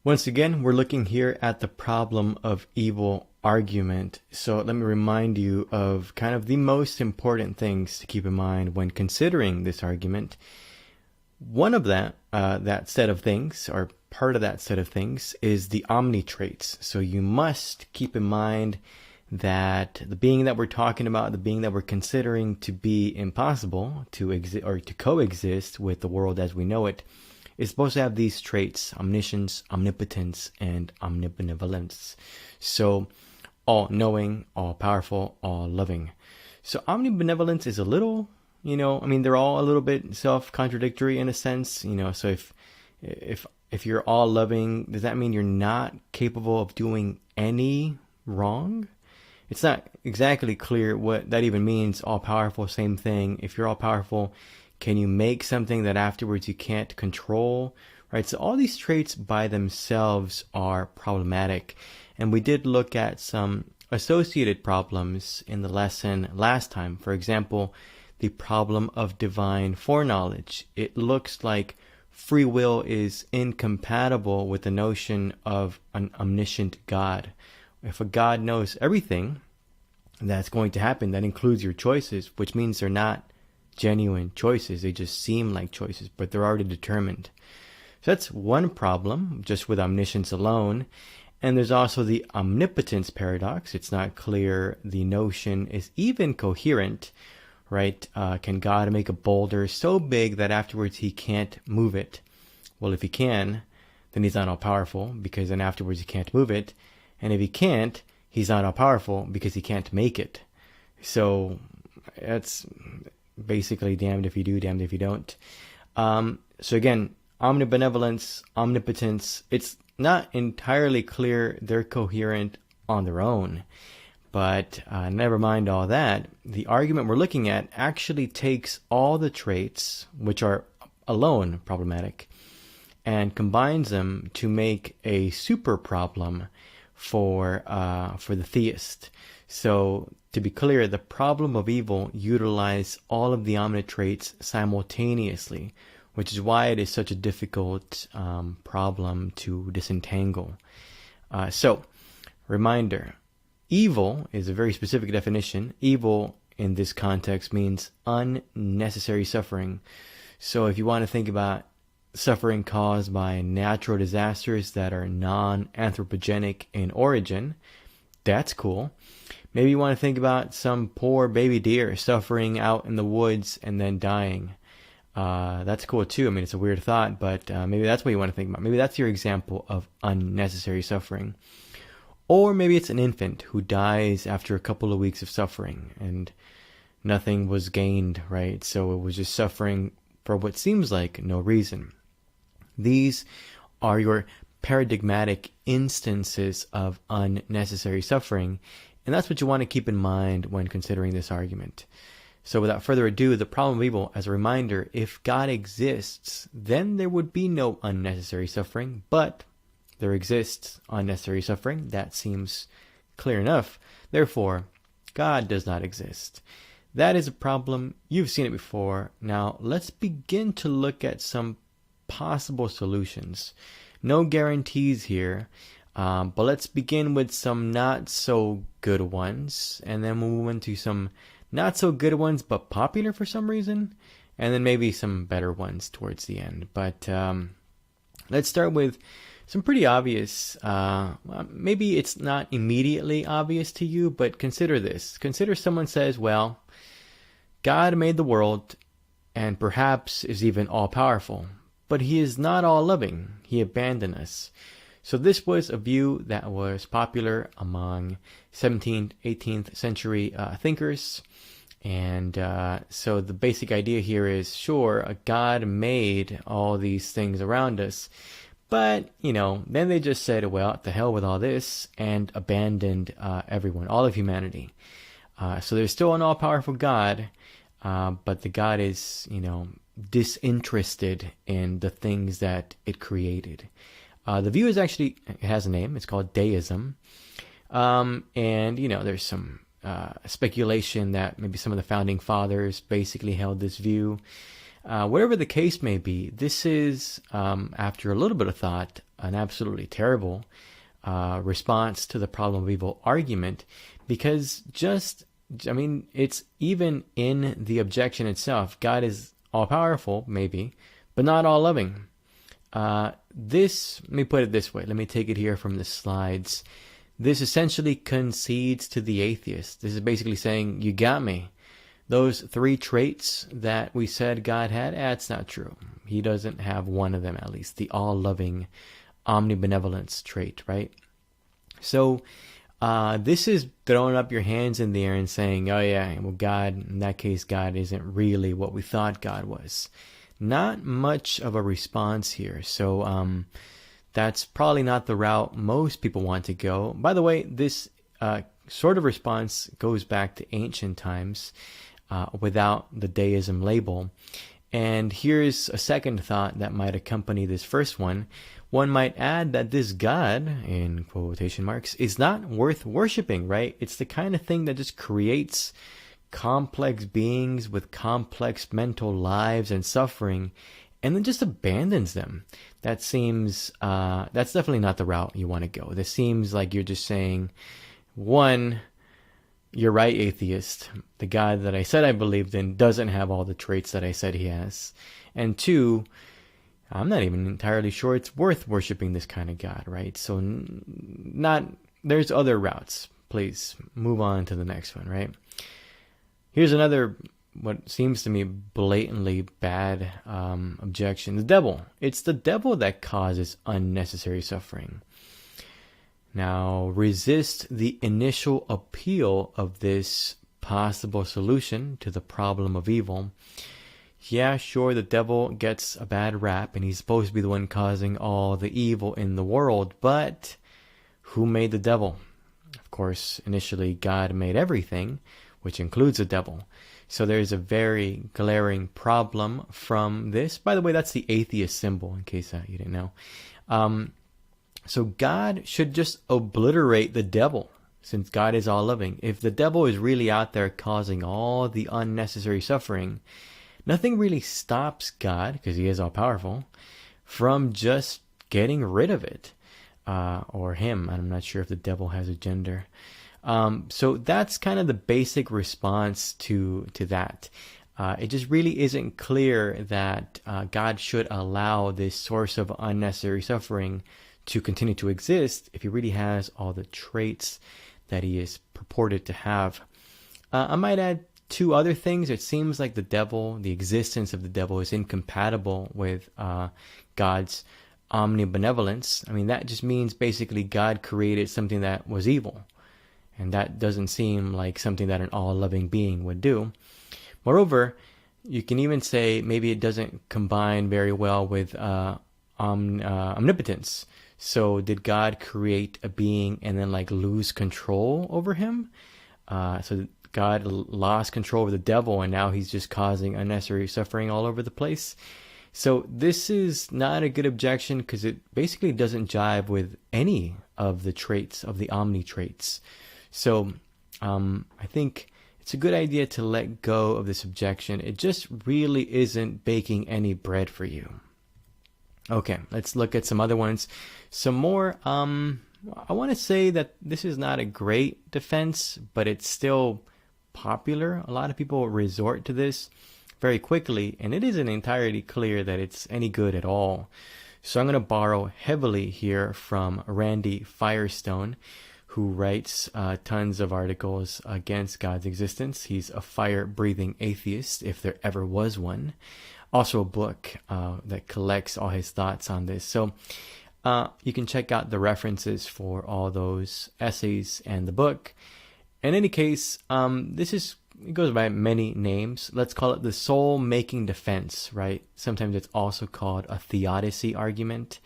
Once again, we're looking here at the problem of evil argument. So let me remind you of kind of the most important things to keep in mind when considering this argument. One of that set of things, or part of that set of things, is the omni traits. So you must keep in mind that the being that we're talking about, the being that we're considering to be impossible to exist or to coexist with the world as we know it, is supposed to have these traits: omniscience, omnipotence, and omnibenevolence. So all-knowing, all-powerful, all-loving. So omnibenevolence is a little, they're all a little bit self-contradictory in a sense. So if you're all-loving, does that mean you're not capable of doing any wrong? It's not exactly clear what that even means. All-powerful, same thing. If you're all-powerful, can you make something that afterwards you can't control? Right? So all these traits by themselves are problematic. And we did look at some associated problems in the lesson last time. For example, the problem of divine foreknowledge. It looks like free will is incompatible with the notion of an omniscient God. If a God knows everything that's going to happen, that includes your choices, which means they're not genuine choices. They just seem like choices, but they're already determined. So that's one problem, just with omniscience alone. And there's also the omnipotence paradox. It's not clear the notion is even coherent, right? Can God make a boulder so big that afterwards he can't move it? Well, if he can, then he's not all-powerful, because then afterwards he can't move it. And if he can't, he's not all-powerful because he can't make it. So that's basically damned if you do, damned if you don't. So again, omnibenevolence, omnipotence, it's not entirely clear they're coherent on their own. But never mind all that. The argument we're looking at actually takes all the traits, which are alone problematic, and combines them to make a super problem for the theist. So to be clear, the problem of evil utilizes all of the omni traits simultaneously, which is why it is such a difficult problem to disentangle. So, reminder, evil is a very specific definition. Evil in this context means unnecessary suffering. So if you want to think about suffering caused by natural disasters that are non-anthropogenic in origin, that's cool. Maybe you want to think about some poor baby deer suffering out in the woods and then dying. That's cool too. I mean, it's a weird thought, but maybe that's what you want to think about. Maybe that's your example of unnecessary suffering. Or maybe it's an infant who dies after a couple of weeks of suffering and nothing was gained, right? So it was just suffering for what seems like no reason. These are your paradigmatic instances of unnecessary suffering, and that's what you want to keep in mind when considering this argument. So without further ado, the problem of evil, as a reminder, if God exists, then there would be no unnecessary suffering, but there exists unnecessary suffering. That seems clear enough. Therefore, God does not exist. That is a problem. You've seen it before. Now, let's begin to look at some possible solutions. No guarantees here, but let's begin with some not so good ones, and then we'll move into some not so good ones, but popular for some reason, and then maybe some better ones towards the end. But let's start with some pretty obvious, maybe it's not immediately obvious to you, but consider this. Consider someone says, well, God made the world and perhaps is even all-powerful, but he is not all-loving. He abandoned us. So this was a view that was popular among 17th, 18th century thinkers. And so the basic idea here is, sure, God made all these things around us, but, then they just said, well, to hell with all this, and abandoned everyone, all of humanity. So there's still an all-powerful God, but the God is, disinterested in the things that it created. The view it has a name. It's called deism. And, there's some speculation that maybe some of the founding fathers basically held this view. Whatever the case may be, this is, after a little bit of thought, an absolutely terrible response to the problem of evil argument, because it's even in the objection itself. God is all-powerful, maybe, but not all-loving. Let me put it this way. Let me take it here from the slides. This essentially concedes to the atheist. This is basically saying, you got me. Those 3 traits that we said God had, that's not true. He doesn't have one of them, at least, the all-loving omnibenevolence trait, right? So this is throwing up your hands in the air and saying, oh yeah, well, God, in that case, God isn't really what we thought God was. Not much of a response here. So that's probably not the route most people want to go. By the way, this sort of response goes back to ancient times without the deism label. And here's a second thought that might accompany this first one. One might add that this God, in quotation marks, is not worth worshiping, right? It's the kind of thing that just creates complex beings with complex mental lives and suffering, and then just abandons them. That seems, that's definitely not the route you want to go. This seems like you're just saying, one, you're right, atheist. The God that I said I believed in doesn't have all the traits that I said he has. And 2, I'm not even entirely sure it's worth worshiping this kind of God, right? So there's other routes. Please move on to the next one, right? Here's another, what seems to me blatantly bad objection. The devil. It's the devil that causes unnecessary suffering. Now, resist the initial appeal of this possible solution to the problem of evil. Yeah, sure, the devil gets a bad rap, and he's supposed to be the one causing all the evil in the world, but who made the devil? Of course, initially, God made everything, which includes the devil. So there's a very glaring problem from this. By the way, that's the atheist symbol, in case you didn't know. So God should just obliterate the devil, since God is all-loving. If the devil is really out there causing all the unnecessary suffering, nothing really stops God, because he is all-powerful, from just getting rid of it. Or him. I'm not sure if the devil has a gender. So that's kind of the basic response to that. It just really isn't clear that God should allow this source of unnecessary suffering to continue to exist if he really has all the traits that he is purported to have. I might add 2 other things. It seems like the existence of the devil is incompatible with God's omnibenevolence. I mean, that just means basically God created something that was evil. And that doesn't seem like something that an all-loving being would do. Moreover, you can even say maybe it doesn't combine very well with omnipotence. So did God create a being and then lose control over him? So God lost control over the devil, and now he's just causing unnecessary suffering all over the place. So this is not a good objection, because it basically doesn't jive with any of the traits of the omni traits. So I think it's a good idea to let go of this objection. It just really isn't baking any bread for you. Okay, let's look at some other ones. Some more, I want to say that this is not a great defense, but it's still popular. A lot of people resort to this very quickly, and it isn't entirely clear that it's any good at all. So I'm going to borrow heavily here from Randy Firestone, who writes tons of articles against God's existence. He's a fire-breathing atheist, if there ever was one. Also a book that collects all his thoughts on this. So you can check out the references for all those essays and the book. In any case, it goes by many names. Let's call it the soul-making defense, right? Sometimes it's also called a theodicy argument.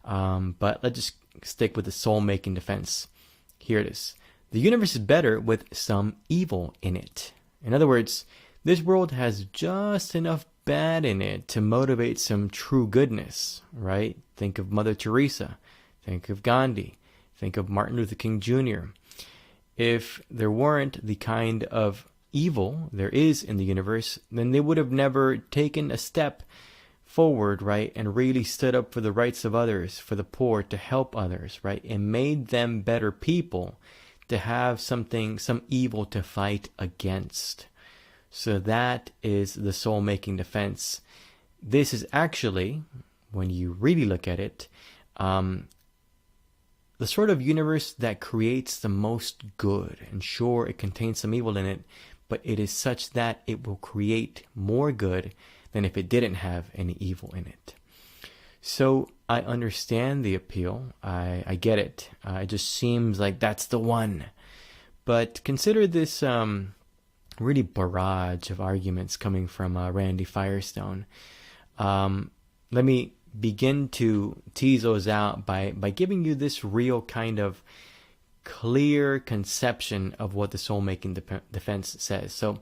But let's just stick with the soul-making defense. Here it is. The universe is better with some evil in it. In other words, this world has just enough bad in it to motivate some true goodness, right? Think of Mother Teresa. Think of Gandhi. Think of Martin Luther King Jr. If there weren't the kind of evil there is in the universe, then they would have never taken a step forward, right, and really stood up for the rights of others, for the poor, to help others, right, and made them better people, to have some evil to fight against. So that is the soul-making defense. This is actually, when you really look at it, the sort of universe that creates the most good. And sure, it contains some evil in it, but it is such that it will create more good than if it didn't have any evil in it. So I understand the appeal. I get it. It just seems like that's the one. But consider this really barrage of arguments coming from Randy Firestone. Let me begin to tease those out by giving you this real kind of clear conception of what the soul-making defense says. So,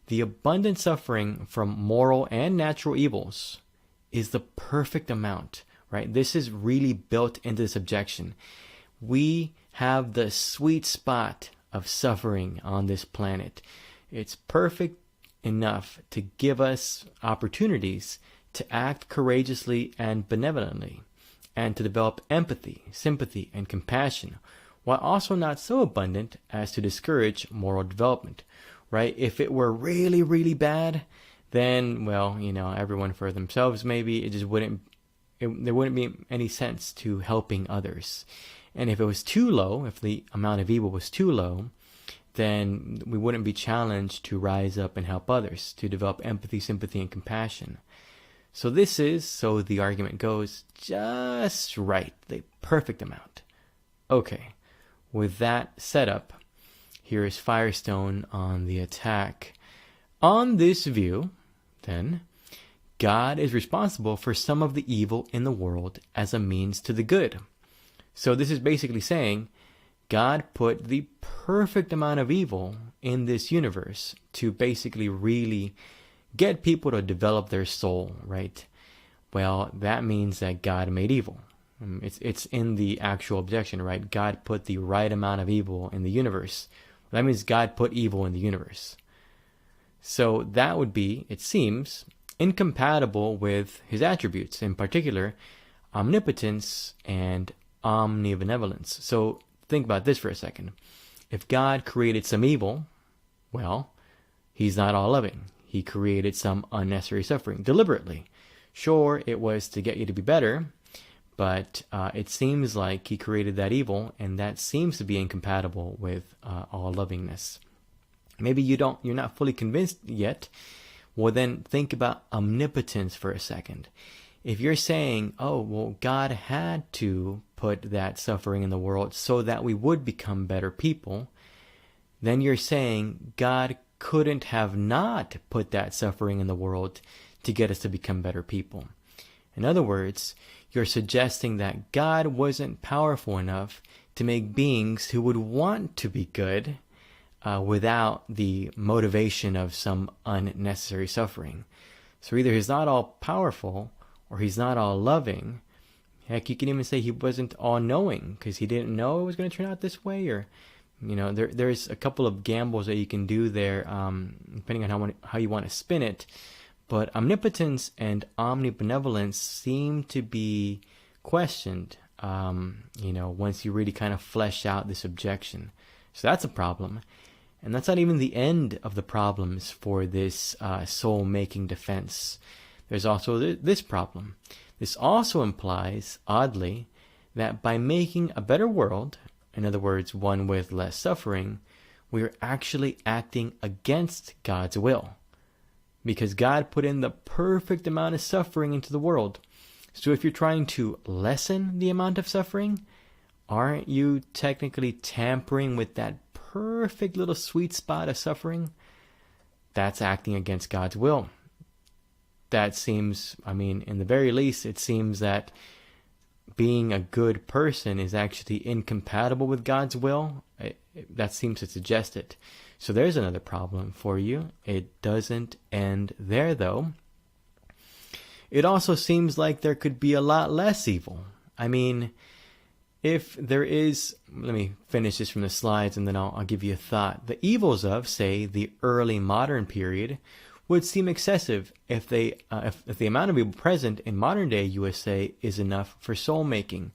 the abundant suffering from moral and natural evils is the perfect amount, right? This is really built into this objection. We have the sweet spot of suffering on this planet. It's perfect enough to give us opportunities to act courageously and benevolently, and to develop empathy, sympathy, and compassion, while also not so abundant as to discourage moral development, right? If it were really, really bad, then, well, everyone for themselves maybe, there wouldn't be any sense to helping others. And if it was too low, if the amount of evil was too low, then we wouldn't be challenged to rise up and help others, to develop empathy, sympathy, and compassion. So this is, so the argument goes, just right, the perfect amount. Okay, with that setup, here is Firestone on the attack. On this view, then, God is responsible for some of the evil in the world as a means to the good. So this is basically saying God put the perfect amount of evil in this universe to basically really get people to develop their soul, right? Well, that means that God made evil. It's in the actual objection, right? God put the right amount of evil in the universe. That means God put evil in the universe. So that would be, it seems, incompatible with his attributes, in particular, omnipotence and omnibenevolence. So think about this for a second. If God created some evil, well, he's not all loving. He created some unnecessary suffering deliberately. Sure, it was to get you to be better, but it seems like he created that evil, and that seems to be incompatible with all lovingness. Maybe you're not fully convinced yet. Well, then think about omnipotence for a second. If you're saying, oh, well, God had to put that suffering in the world so that we would become better people, then you're saying God couldn't have not put that suffering in the world to get us to become better people. In other words, you're suggesting that God wasn't powerful enough to make beings who would want to be good without the motivation of some unnecessary suffering. So either he's not all powerful or he's not all loving. Heck, you can even say he wasn't all knowing because he didn't know it was going to turn out this way, or there's a couple of gambles that you can do there, depending on how you want to spin it. But omnipotence and omnibenevolence seem to be questioned, once you really kind of flesh out this objection. So that's a problem. And that's not even the end of the problems for this soul-making defense. There's also this problem. This also implies, oddly, that by making a better world, in other words, one with less suffering, we are actually acting against God's will. Because God put in the perfect amount of suffering into the world. So if you're trying to lessen the amount of suffering, aren't you technically tampering with that perfect little sweet spot of suffering? That's acting against God's will. That seems, in the very least, it seems that being a good person is actually incompatible with God's will. That seems to suggest it. So there's another problem for you. It doesn't end there, though. It also seems like there could be a lot less evil. If there is, let me finish this from the slides and then I'll give you a thought. The evils of, say, the early modern period would seem excessive if the amount of evil present in modern day USA is enough for soul making.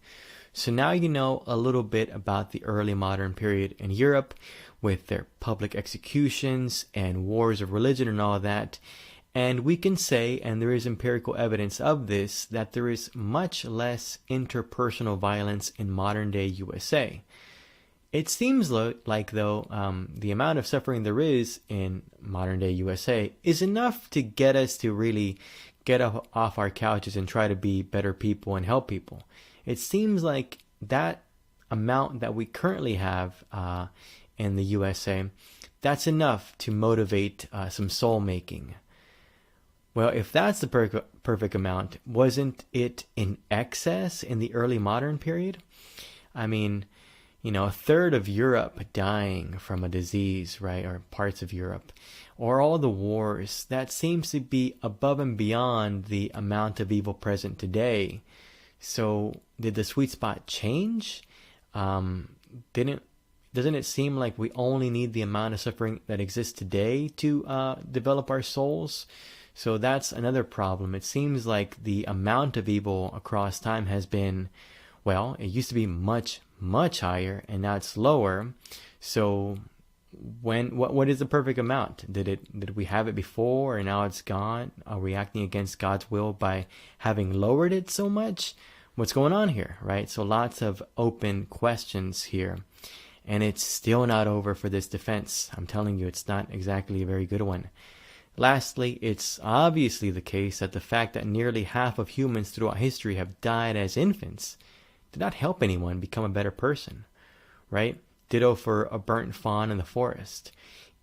So now you know a little bit about the early modern period in Europe with their public executions and wars of religion and all that. And we can say, and there is empirical evidence of this, that there is much less interpersonal violence in modern day USA. It seems like, though, the amount of suffering there is in modern day USA is enough to get us to really get off our couches and try to be better people and help people. It seems like that amount that we currently have in the USA, that's enough to motivate some soul making. Well, if that's the perfect amount, wasn't it in excess in the early modern period? I mean, a third of Europe dying from a disease, right, or parts of Europe, or all the wars, that seems to be above and beyond the amount of evil present today. So did the sweet spot change? Doesn't it seem like we only need the amount of suffering that exists today to develop our souls? So that's another problem. It seems like the amount of evil across time has been, well, it used to be much, much higher, and now it's lower. So what is the perfect amount? Did we have it before and now it's gone? Are we acting against God's will by having lowered it so much? What's going on here, right? So lots of open questions here. And it's still not over for this defense. I'm telling you, it's not exactly a very good one. Lastly, it's obviously the case that the fact that nearly half of humans throughout history have died as infants did not help anyone become a better person, right? Ditto for a burnt fawn in the forest.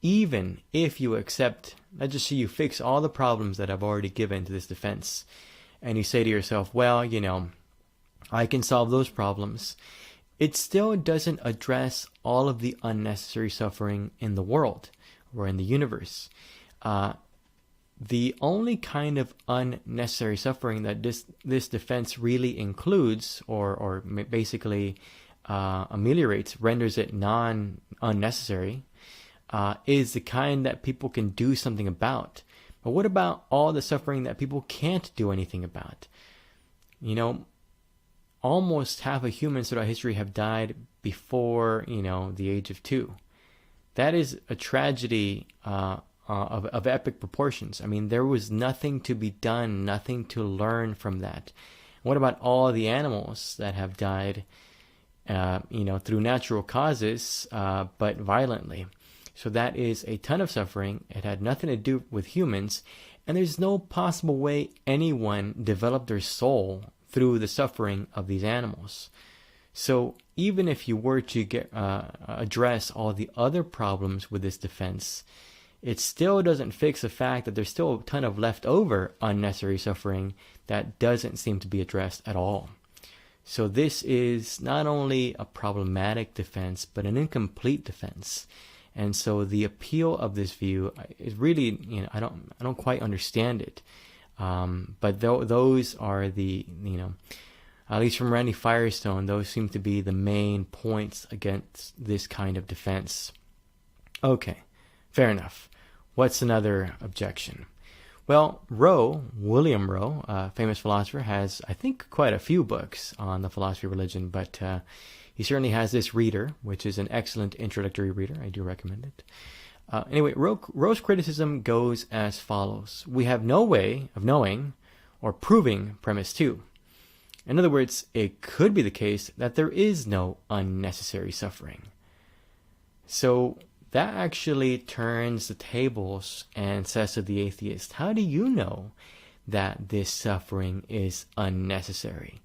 Even if you accept, let's just say you fix all the problems that I've already given to this defense, and you say to yourself, well, I can solve those problems, it still doesn't address all of the unnecessary suffering in the world or in the universe. The only kind of unnecessary suffering that this defense really includes, or basically ameliorates, renders it unnecessary, is the kind that people can do something about. But what about all the suffering that people can't do anything about? Almost half of humans throughout history have died before, the age of 2. That is a tragedy of epic proportions. I mean, there was nothing to be done, nothing to learn from that. What about all the animals that have died, through natural causes, but violently? So that is a ton of suffering. It had nothing to do with humans, and there's no possible way anyone developed their soul through the suffering of these animals. So even if you were to address all the other problems with this defense, it still doesn't fix the fact that there's still a ton of leftover unnecessary suffering that doesn't seem to be addressed at all. So this is not only a problematic defense, but an incomplete defense. And so the appeal of this view is really, I don't quite understand it. But those are the, at least from Randy Firestone, those seem to be the main points against this kind of defense. Okay, fair enough. What's another objection? Well, William Rowe, a famous philosopher, has, I think, quite a few books on the philosophy of religion, but he certainly has this reader, which is an excellent introductory reader. I do recommend it. Anyway, Rowe's criticism goes as follows. We have no way of knowing or proving premise 2. In other words, it could be the case that there is no unnecessary suffering. So that actually turns the tables and says to the atheist, how do you know that this suffering is unnecessary?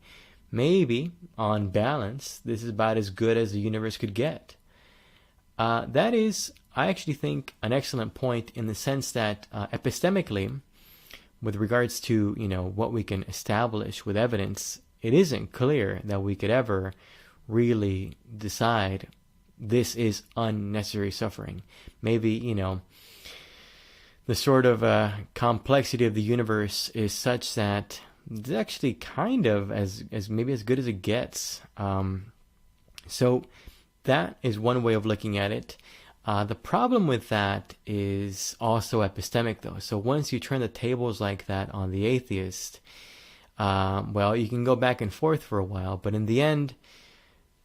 Maybe, on balance, this is about as good as the universe could get. That is, I actually think, an excellent point in the sense that epistemically, with regards to what we can establish with evidence, it isn't clear that we could ever really decide this is unnecessary suffering. Maybe, the sort of complexity of the universe is such that it's actually kind of as maybe as good as it gets. So that is one way of looking at it. The problem with that is also epistemic, though. So once you turn the tables like that on the atheist, well, you can go back and forth for a while, but in the end,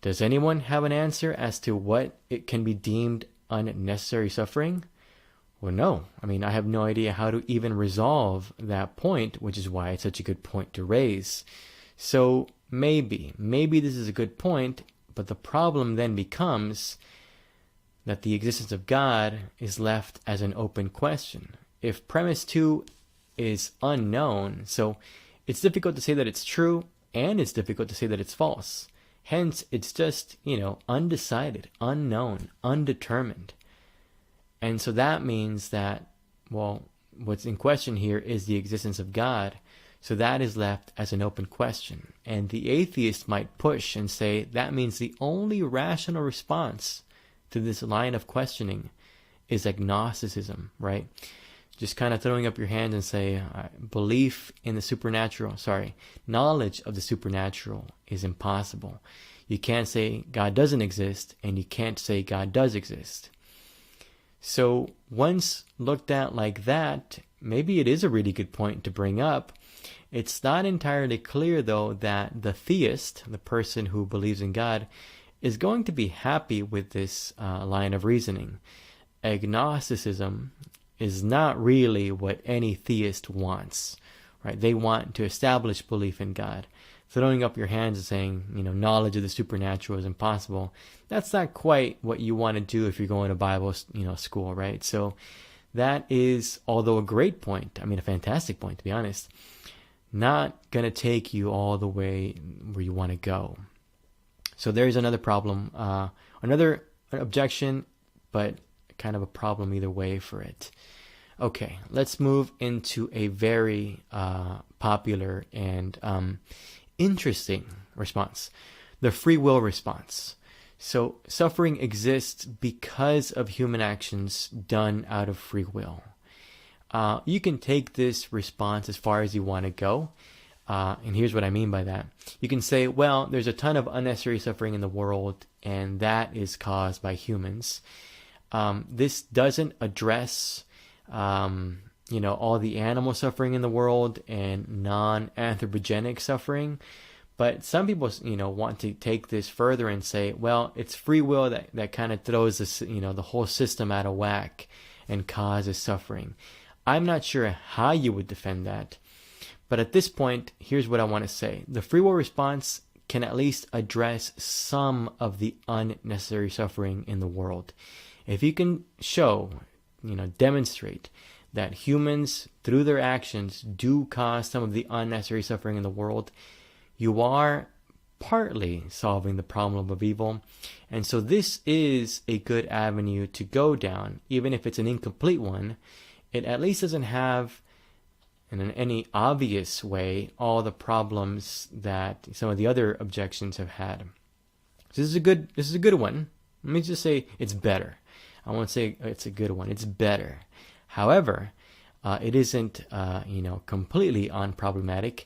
does anyone have an answer as to what it can be deemed unnecessary suffering? Well, no. I mean, I have no idea how to even resolve that point, which is why it's such a good point to raise. So maybe this is a good point, but the problem then becomes that the existence of God is left as an open question. If premise 2 is unknown, so it's difficult to say that it's true, and it's difficult to say that it's false. Hence, it's just, undecided, unknown, undetermined. And so that means that, well, what's in question here is the existence of God. So that is left as an open question. And the atheist might push and say that means the only rational response to this line of questioning is agnosticism, right? Just kind of throwing up your hands and say, belief in the supernatural, knowledge of the supernatural is impossible. You can't say God doesn't exist, and you can't say God does exist. So once looked at like that, maybe it is a really good point to bring up. It's not entirely clear, though, that the theist, the person who believes in God, is going to be happy with this line of reasoning. Agnosticism is not really what any theist wants, right? They want to establish belief in God. Throwing up your hands and saying, knowledge of the supernatural is impossible, that's not quite what you want to do if you're going to Bible, school, right? So that is, although a great point, a fantastic point, to be honest, not going to take you all the way where you want to go. So there's another problem, another objection, but kind of a problem either way for it. Okay, let's move into a very popular and interesting response, the free will response. So suffering exists because of human actions done out of free will. You can take this response as far as you want to go. And here's what I mean by that. You can say, well, there's a ton of unnecessary suffering in the world, and that is caused by humans. This doesn't address, all the animal suffering in the world and non-anthropogenic suffering. But some people, want to take this further and say, well, it's free will that kind of throws this, the whole system out of whack and causes suffering. I'm not sure how you would defend that. But at this point, here's what I want to say. The free will response can at least address some of the unnecessary suffering in the world. If you can show, demonstrate that humans, through their actions, do cause some of the unnecessary suffering in the world, you are partly solving the problem of evil. And so this is a good avenue to go down, even if it's an incomplete one. It at least doesn't have, in any obvious way, all the problems that some of the other objections have had. So this is a good one. Let me just say it's better. I won't say it's a good one. It's better. However, it isn't, completely unproblematic.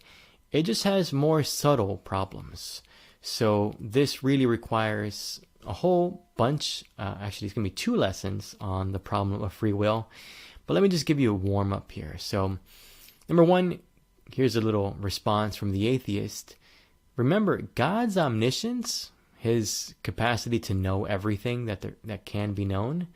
It just has more subtle problems. So this really requires a whole bunch. Actually, it's going to be 2 lessons on the problem of free will. But let me just give you a warm up here. So, number 1, here's a little response from the atheist. Remember, God's omniscience, his capacity to know everything that can be known,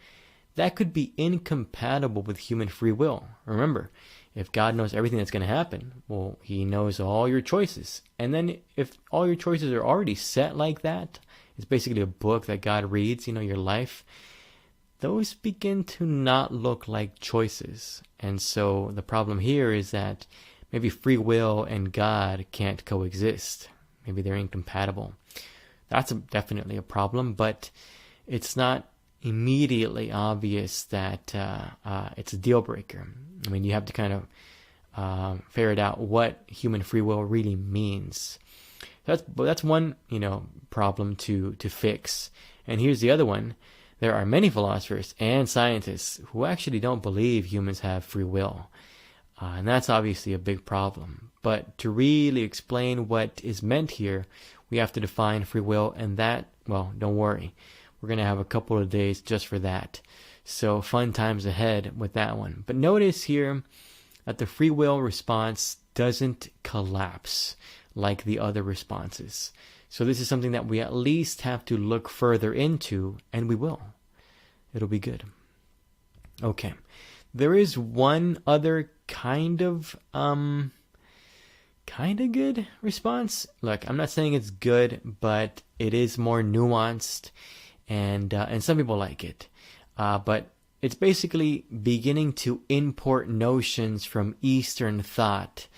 that could be incompatible with human free will. Remember, if God knows everything that's going to happen, well, he knows all your choices. And then if all your choices are already set like that, it's basically a book that God reads, your life, those begin to not look like choices. And so the problem here is that maybe free will and God can't coexist. Maybe they're incompatible. That's definitely a problem, but it's not immediately obvious that it's a deal breaker. I mean, you have to kind of ferret out what human free will really means. That's one, problem to fix. And here's the other one. There are many philosophers and scientists who actually don't believe humans have free will. And that's obviously a big problem. But to really explain what is meant here, we have to define free will, and that, well, don't worry. we're going to have a couple of days just for that. So fun times ahead with that one. But notice here that the free will response doesn't collapse like the other responses. So this is something that we at least have to look further into, and we will. It'll be good. Okay. There is one other kind of good response. Look, I'm not saying it's good, but it is more nuanced, and some people like it. But it's basically beginning to import notions from Eastern thought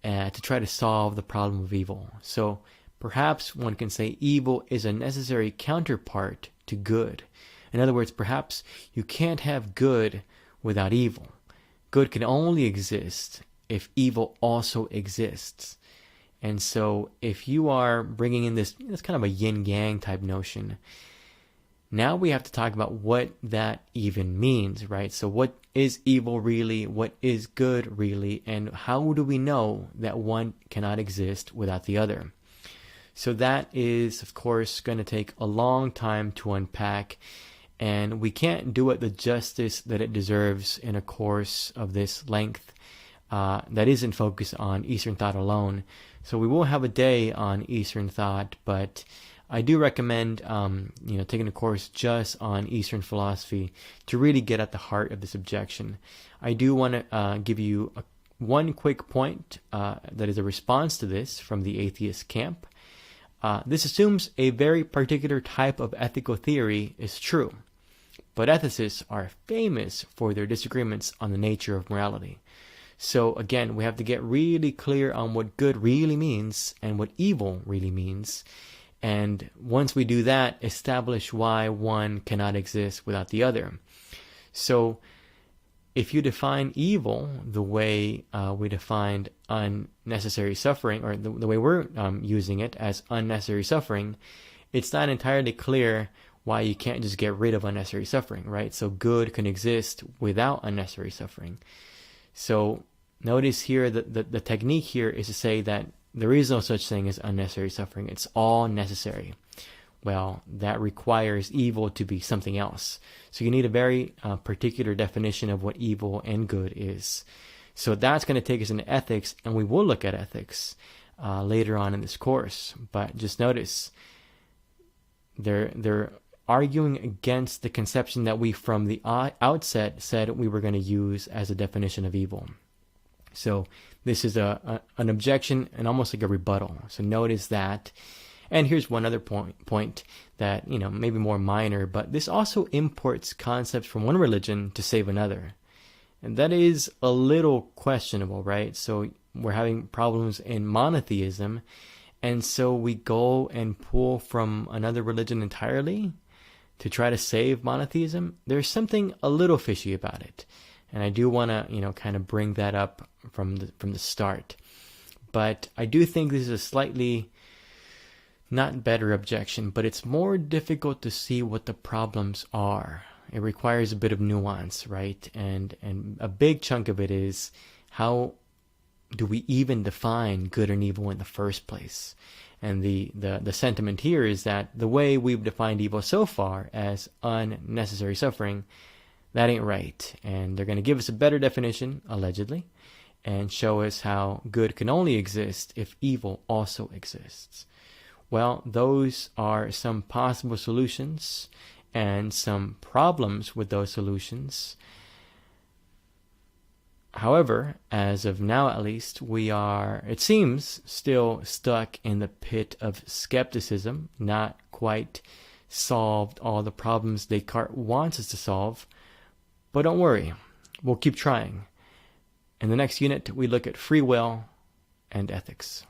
to try to solve the problem of evil. So perhaps one can say evil is a necessary counterpart to good. In other words, perhaps you can't have good without evil. Good can only exist if evil also exists. And so if you are bringing in this kind of a yin-yang type notion, now we have to talk about what that even means, right? So what is evil really? What is good really? And how do we know that one cannot exist without the other? So that is, of course, going to take a long time to unpack, and we can't do it the justice that it deserves in a course of this length that isn't focused on Eastern thought alone. So we will have a day on Eastern thought, but I do recommend taking a course just on Eastern philosophy to really get at the heart of this objection. I do want to give you one quick point that is a response to this from the atheist camp. This assumes a very particular type of ethical theory is true, but ethicists are famous for their disagreements on the nature of morality. So again, we have to get really clear on what good really means and what evil really means. And once we do that, establish why one cannot exist without the other. So if you define evil the way we defined unnecessary suffering, or the way we're using it as unnecessary suffering, it's not entirely clear why you can't just get rid of unnecessary suffering, right? So good can exist without unnecessary suffering. So notice here that the technique here is to say that there is no such thing as unnecessary suffering. It's all necessary. Well, that requires evil to be something else. So you need a very particular definition of what evil and good is. So that's going to take us into ethics, and we will look at ethics later on in this course. But just notice, they're arguing against the conception that we from the outset said we were going to use as a definition of evil. So this is an objection and almost like a rebuttal. So notice that. And here's one other point that, maybe more minor, but this also imports concepts from one religion to save another. And that is a little questionable, right? So we're having problems in monotheism, and so we go and pull from another religion entirely to try to save monotheism. There's something a little fishy about it. And I do want to, kind of bring that up from the start. But I do think this is a slightly not better objection, but it's more difficult to see what the problems are. It requires a bit of nuance, right? And a big chunk of it is, how do we even define good and evil in the first place? And the sentiment here is that the way we've defined evil so far as unnecessary suffering, that ain't right. And they're going to give us a better definition, allegedly, and show us how good can only exist if evil also exists. Well, those are some possible solutions and some problems with those solutions. However, as of now at least, we are, it seems, still stuck in the pit of skepticism, not quite solved all the problems Descartes wants us to solve. But don't worry, we'll keep trying. In the next unit, we look at free will and ethics.